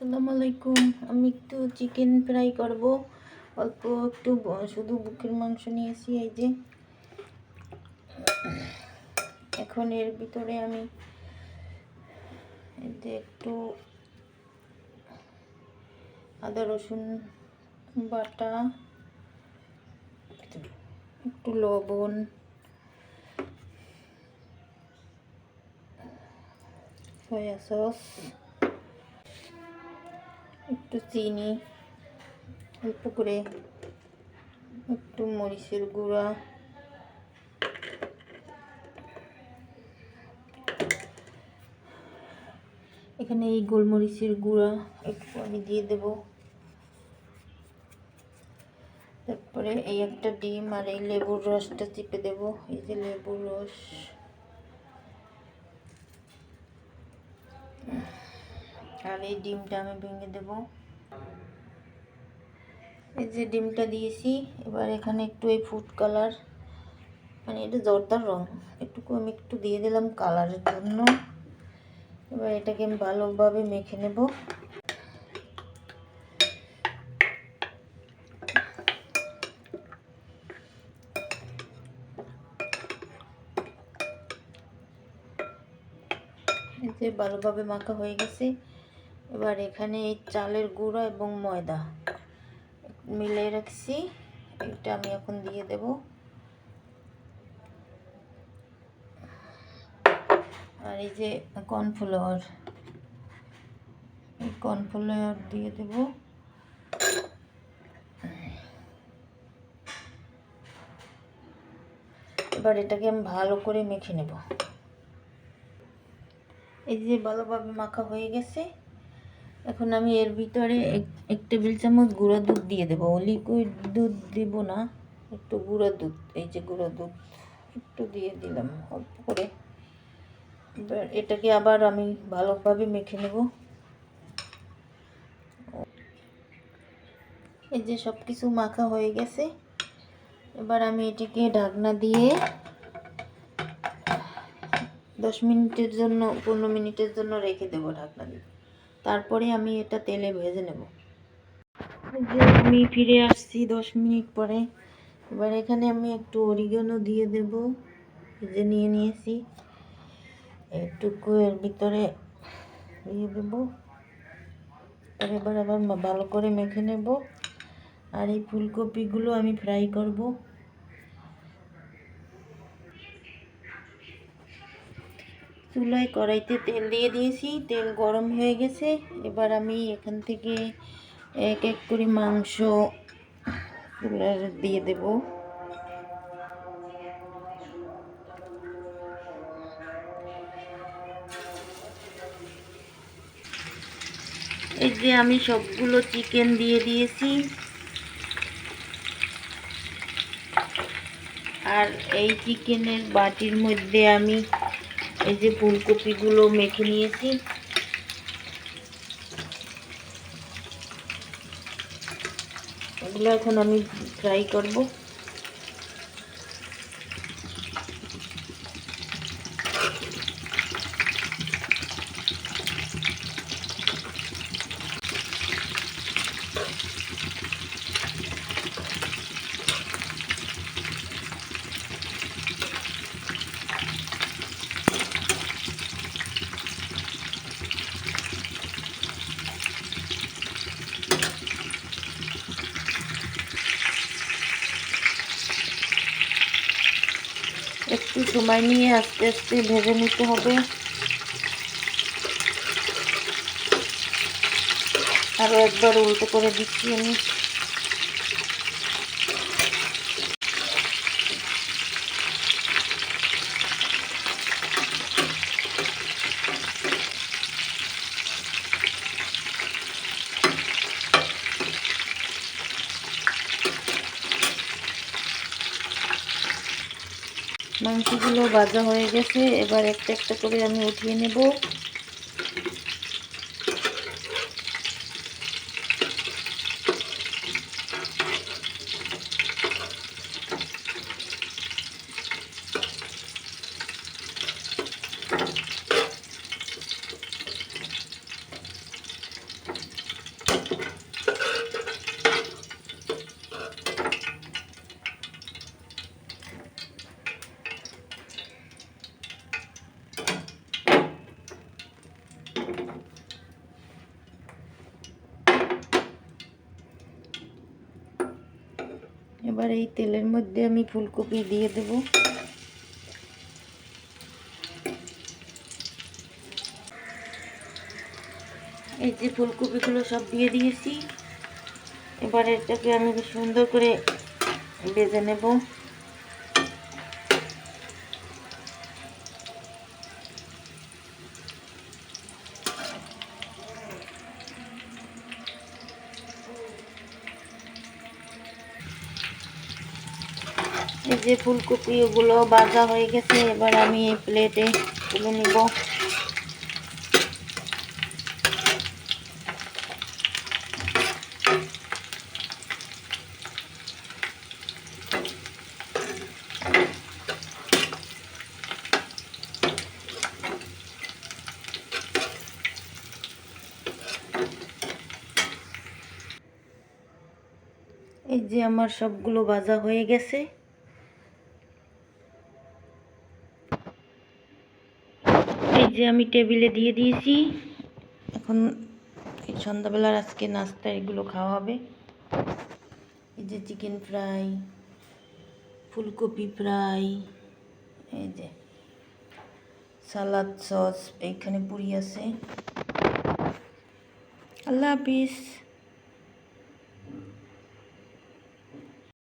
আসসালামু আলাইকুম। আমি একটু চিকেন ফ্রাই করব। অল্প একটু শুধু বুকের মাংস নিয়েছি। এই যে এখন এর ভিতরে আমি এই যে একটু আদা রসুন বাটা, একটু লবণ, সয়া সস, একটু চিনি, অল্প করে একটু মরিচের গুঁড়া, এখানে এই গোলমরিচের গুঁড়া একটু আমি দিয়ে দেব। তারপরে এই একটা ডিম আর এই লেবুর রসটা চিপে দেব। এই যে লেবুর রস, আর এই ডিমটা আমি ভেঙে দেব। এই যে ডিমটা দিয়েছি। এবার এখানে একটু এই ফুড কালার, মানে এটা জর্দার রং, আমি একটু দিয়ে দিলাম কালারের জন্য। এবার এটাকে আমি ভালোভাবে মেখে নেব। এই যে ভালোভাবে মাখা হয়ে গেছে। এবার এখানে এই চালের গুঁড়া এবং ময়দা মিলে রাখছি, এটা আমি এখন দিয়ে দেব। আর এই যে কর্নফ্লাওয়ার, দিয়ে দেব। এবার এটাকে আমি ভালো করে মেখে নেব। এই যে ভালোভাবে মাখা হয়ে গেছে। এখন আমি এর ভিতরে 1 টেবিল চামচ গুঁড়া দুধ দিয়ে দেবো। লিকুইড দুধ দিব না, একটু গুঁড়া দুধ, এই যে গুঁড়া দুধ একটু দিয়ে দিলাম অল্প করে। এবার এটাকে আবার আমি ভালোভাবে মেখে নেব। এই যে সব কিছু মাখা হয়ে গেছে। এবার আমি এটাকে ঢাকনা দিয়ে 10 মিনিটের জন্য 15 মিনিটের জন্য রেখে দেব ঢাকনা দিয়ে। তারপরে আমি এটা তেলে ভেজে নেব। যে আমি ফিরে আসছি 10 মিনিট পরে। এবার এখানে আমি একটু অরিগানো দিয়ে দেব, যে নিয়ে নিয়েছি একটুকু এর ভিতরে দিয়ে দেব। এবার আবার ভালো করে মেখে নেব। আর এই ফুলকপিগুলো আমি ফ্রাই করব। চুলায় কড়াইতে তেল দিয়ে দিয়েছি, তেল গরম হয়ে গেছে। এবার আমি এখান থেকে এক এক করে মাংস দিয়ে দেব। এই যে আমি সবগুলো চিকেন দিয়ে দিয়েছি। আর এই চিকেনের বাটির মধ্যে আমি এই যে ফুলকপিগুলো মেখে নিয়েছি, এগুলো এখন আমি ফ্রাই করব। একটু সময় নিয়ে আস্তে আস্তে ভেজে নিতে হবে। আরও একবার উল্টো করে দিচ্ছি আমি। মাংসগুলো ভাজা হয়ে গেছে। এবার একটা একটা করে আমি উঠিয়ে নেব। এবার এই তেলের মধ্যে আমি ফুলকপি দিয়ে দেব। এই যে ফুলকপিগুলো সব দিয়ে দিয়েছি। এবার এটাকে আমি সুন্দর করে ভেজে নেব। এই যে ফুলকপি ওগুলো ভাজা হয়ে গেছে, এবার আমি এই প্লেটে তুলে নিব। এই যে আমার সবগুলো ভাজা হয়ে গেছে। এই যে আমি টেবিলে দিয়ে দিয়েছি। এখন এই সন্ধ্যাবেলার আজকে নাস্তা এগুলো খাওয়া হবে। এই যে চিকেন ফ্রাই, ফুলকপি ফ্রাই, এই যে সালাদ সস, এইখানে পুরি আছে। আল্লাহ হাফিজ।